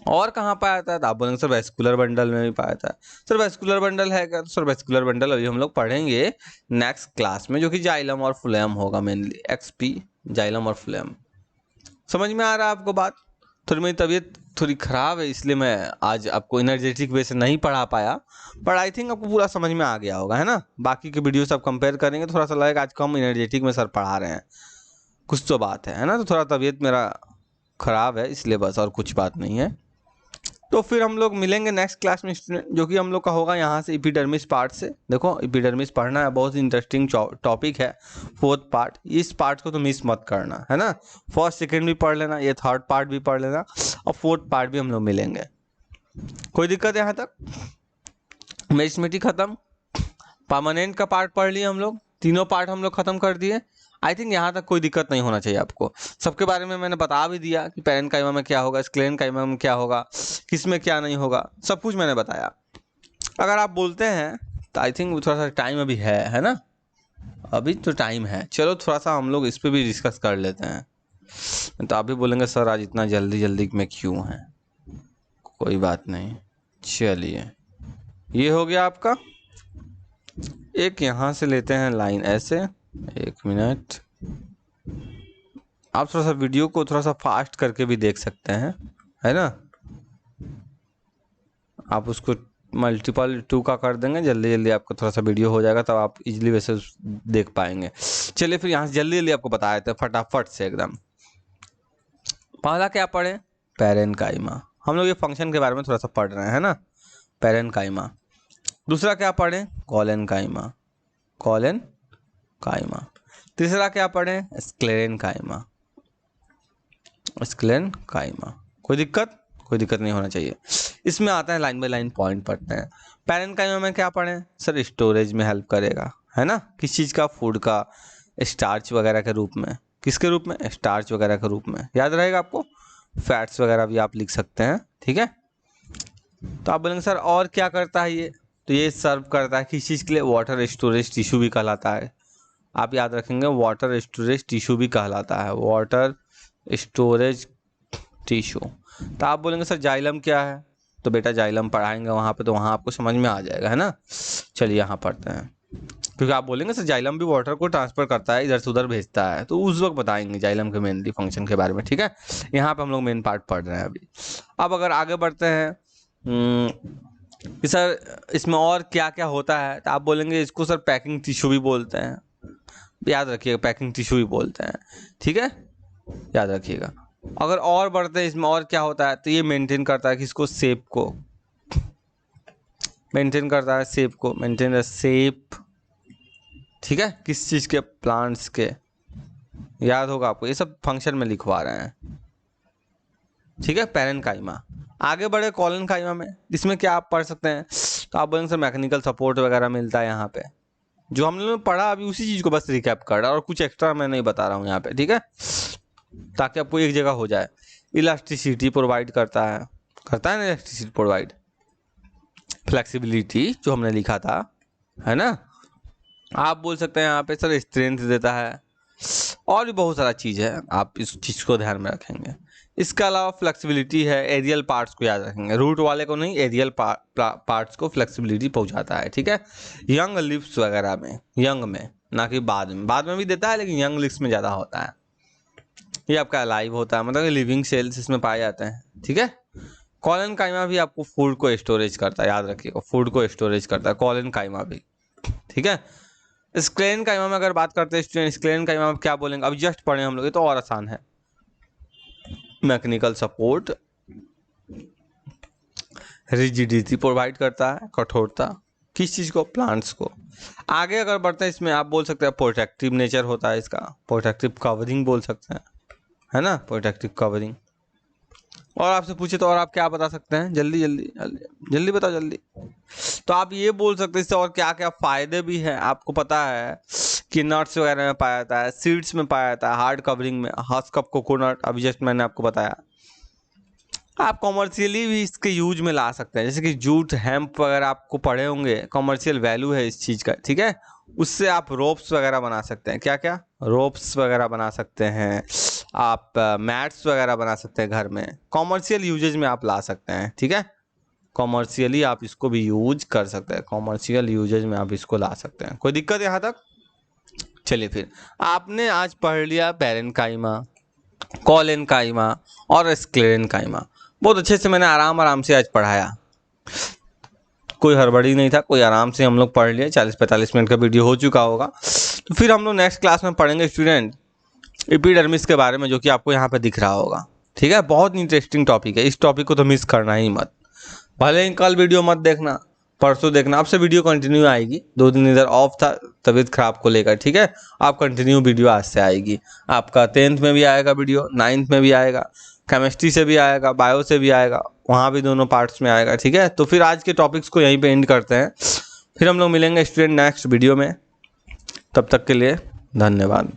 Speaker 1: और कहाँ पाया जाता है? तो आप बोलेंगे सर वेस्कुलर बंडल में भी पाया जाता है। सर वेस्कुलर बंडल है क्या? तो सर वेस्कुलर बंडल अभी हम लोग पढ़ेंगे नेक्स्ट क्लास में, जो कि जाइलम और फ्लोएम होगा, मेनली एक्सपी, जाइलम और फ्लोएम। समझ में आ रहा है आपको बात? थोड़ी मेरी तबीयत थोड़ी ख़राब है, इसलिए मैं आज आपको एनर्जेटिक वे से नहीं पढ़ा पाया, पर आई थिंक आपको पूरा समझ में आ गया होगा, है ना। बाकी के वीडियो से आप कंपेयर करेंगे, थोड़ा सा लगेगा आज कम एनर्जेटिक में सर पढ़ा रहे हैं। कुछ तो बात है ना। तो थोड़ा तबीयत मेरा ख़राब है इसलिए, बस, और कुछ बात नहीं है। तो फिर हम लोग मिलेंगे नेक्स्ट क्लास में स्टूडेंट, जो कि हम लोग का होगा यहाँ से एपिडर्मिस पार्ट से। देखो एपिडर्मिस पढ़ना है, बहुत इंटरेस्टिंग टॉपिक है, 4th पार्ट। इस पार्ट को तो मिस मत करना, है ना। 1st 2nd भी पढ़ लेना, ये 3rd पार्ट भी पढ़ लेना, और 4th पार्ट भी हम लोग मिलेंगे। कोई दिक्कत है यहाँ तक? मैथमेटिक्स खत्म, परमानेंट का पार्ट पढ़ लिए हम लोग, तीनों पार्ट हम लोग खत्म कर दिए। आई थिंक यहाँ तक कोई दिक्कत नहीं होना चाहिए आपको। सबके बारे में मैंने बता भी दिया कि पैरेन्काइमा में क्या होगा, स्क्लेरेन्काइमा में क्या होगा, किस में क्या नहीं होगा, सब कुछ मैंने बताया। अगर आप बोलते हैं तो आई थिंक थोड़ा सा टाइम अभी है ना, अभी तो टाइम है। चलो थोड़ा सा हम लोग इस पर भी डिस्कस कर लेते हैं। तो आप भी बोलेंगे सर आज इतना जल्दी जल्दी में क्यों है, कोई बात नहीं, चलिए ये हो गया आपका। एक यहाँ से लेते हैं लाइन ऐसे, 1 मिनट। आप थोड़ा सा वीडियो को थोड़ा सा फास्ट करके भी देख सकते हैं, है ना। आप उसको मल्टीपल 2 का कर देंगे, जल्दी जल्दी आपको थोड़ा सा वीडियो हो जाएगा, तब आप इजीली वैसे देख पाएंगे। चलिए फिर यहाँ से जल्दी जल्दी आपको बताया था फटाफट से एकदम। पहला क्या पढ़े? पैरेन्काइमा। हम लोग ये फंक्शन के बारे में थोड़ा सा पढ़ रहे हैं ना, पैरेन्काइमा। दूसरा क्या पढ़े? कॉलेन्काइमा, कॉलेन्काइमा। तीसरा क्या पढ़े? Sclerenchyma, sclerenchyma. कोई दिक्कत? कोई दिक्कत नहीं होना चाहिए। इसमें आता है लाइन बाय लाइन पॉइंट पढ़ते हैं। पैरेन्काइमा में क्या पढ़ें सर? स्टोरेज में हेल्प करेगा, है ना। किस चीज़ का? फूड का, स्टार्च वगैरह के रूप में। किसके रूप में? स्टार्च वगैरह के रूप में। याद रहेगा आपको, फैट्स वगैरह भी आप लिख सकते हैं, ठीक है। तो आप बोलेंगे सर और क्या करता है ये? तो ये सर्व करता है किस चीज़ के लिए? वाटर स्टोरेज टिश्यू भी कहलाता है। आप याद रखेंगे, वाटर स्टोरेज टिश्यू भी कहलाता है, वाटर स्टोरेज टिश्यू। तो आप बोलेंगे सर जाइलम क्या है? तो बेटा जाइलम पढ़ाएंगे वहाँ पे, तो वहाँ आपको समझ में आ जाएगा, है ना। चलिए यहाँ पढ़ते हैं, क्योंकि आप बोलेंगे सर जाइलम भी वाटर को ट्रांसफर करता है, इधर से उधर भेजता है, तो उस वक्त बताएंगे जाइलम के मेनली फंक्शन के बारे में, ठीक है। यहाँ पे हम लोग मेन पार्ट पढ़ रहे हैं अभी। अब अगर आगे बढ़ते हैं कि सर इसमें और क्या क्या होता है, तो आप बोलेंगे इसको सर पैकिंग टिश्यू भी बोलते हैं। याद रखिएगा, पैकिंग टिश्यू भी बोलते हैं, ठीक है, याद रखिएगा। अगर और बढ़ते हैं इसमें और क्या होता है, तो ये मेंटेन करता है किसको? शेप को, मेंटेन करता है शेप को, मेंटेन द शेप, ठीक है। किस चीज़ के? प्लांट्स के। याद होगा आपको, ये सब फंक्शन में लिखवा रहे हैं, ठीक है। पैरेन्काइमा। आगे बढ़े कॉलेन्काइमा में, इसमें क्या आप पढ़ सकते हैं? तो आप बोलेंगे सर मैकेनिकल सपोर्ट वगैरह मिलता है यहाँ पे। जो हम लोगों ने पढ़ा अभी उसी चीज़ को बस रिकैप कर रहा है, और कुछ एक्स्ट्रा मैं नहीं बता रहा हूँ यहाँ पे, ठीक है, ताकि आपको एक जगह हो जाए। इलास्टिसिटी प्रोवाइड करता है ना, इलास्टिसिटी प्रोवाइड, फ्लेक्सिबिलिटी जो हमने लिखा था, है ना। आप बोल सकते हैं यहाँ पे सर स्ट्रेंथ देता है, और भी बहुत सारा चीज़ है, आप इस चीज़ को ध्यान में रखेंगे। इसके अलावा फ्लेक्सिबिलिटी है, एरियल पार्ट्स को याद रखेंगे, रूट वाले को नहीं, एरियल पार्ट्स को फ्लेक्सिबिलिटी पहुंचाता है, ठीक है। यंग लिप्स वगैरह में, यंग में ना कि बाद में भी देता है, लेकिन यंग लिप्स में ज़्यादा होता है। ये आपका अलाइव होता है, मतलब लिविंग सेल्स इसमें पाए जाते हैं, ठीक है। कॉलेन्काइमा भी आपको फूड को स्टोरेज करता है, याद रखिएगा, फूड को स्टोरेज करता है कॉलेन्काइमा भी, ठीक है। स्क्लेरेन्काइमा में अगर बात करते हैं स्टूडेंट, स्क्लेरेन्काइमा में क्या बोलेंगे? अभी जस्ट पढ़े हम लोग, ये तो और आसान है। मैकेनिकल सपोर्ट, रिजिडिटी प्रोवाइड करता है, कठोरता, किस चीज़ को? प्लांट्स को। आगे अगर बढ़ते हैं इसमें, आप बोल सकते हैं प्रोटेक्टिव नेचर होता है इसका, प्रोटेक्टिव कवरिंग बोल सकते हैं, है ना, प्रोटेक्टिव कवरिंग। और आपसे पूछे तो और आप क्या बता सकते हैं? जल्दी जल्दी जल्दी जल्दी बताओ जल्दी। तो आप ये बोल सकते हैं इससे और क्या क्या फ़ायदे भी हैं। आपको पता है कि नट्स वगैरह में पाया जाता है, सीड्स में पाया जाता है, हार्ड कवरिंग में, हस्क ऑफ कोकोनट, अभी जस्ट मैंने आपको बताया। आप कॉमर्शियली भी इसके यूज में ला सकते हैं, जैसे कि जूट, हेम्प वगैरह आपको पढ़े होंगे, कॉमर्शियल वैल्यू है इस चीज़ का, ठीक है। उससे आप रोप्स वगैरह बना सकते हैं, क्या क्या? रोप्स वगैरह बना सकते हैं आप, मैट्स वगैरह बना सकते हैं घर में, कॉमर्शियल यूजेज में आप ला सकते हैं, ठीक है। कॉमर्शियली आप इसको भी यूज कर सकते हैं, कॉमर्शियल यूजेज में आप इसको ला सकते हैं। कोई दिक्कत यहाँ तक? चलिए फिर, आपने आज पढ़ लिया पैरेन्काइमा, कॉलेन्काइमा और स्क्लेरेन्काइमा। बहुत अच्छे से मैंने आराम से आज पढ़ाया, कोई हड़बड़ी नहीं था, कोई आराम से हम लोग पढ़ लिए। 40-45 मिनट का वीडियो हो चुका होगा। तो फिर हम लोग नेक्स्ट क्लास में पढ़ेंगे स्टूडेंट एपिडर्मिस के बारे में, जो कि आपको यहाँ पे दिख रहा होगा। ठीक है, बहुत इंटरेस्टिंग टॉपिक है, इस टॉपिक को तो मिस करना ही मत। भले ही कल वीडियो मत देखना, परसों देखना, आपसे वीडियो कंटिन्यू आएगी। 2 दिन इधर ऑफ था तबीयत खराब को लेकर, ठीक है। आप कंटिन्यू वीडियो आज से आएगी, आपका 10th में भी आएगा वीडियो, 9th में भी आएगा, केमिस्ट्री से भी आएगा, बायो से भी आएगा, वहाँ भी दोनों पार्ट्स में आएगा। ठीक है, तो फिर आज के टॉपिक्स को यहीं पे एंड करते हैं, फिर हम लोग मिलेंगे स्टूडेंट नेक्स्ट वीडियो में। तब तक के लिए धन्यवाद।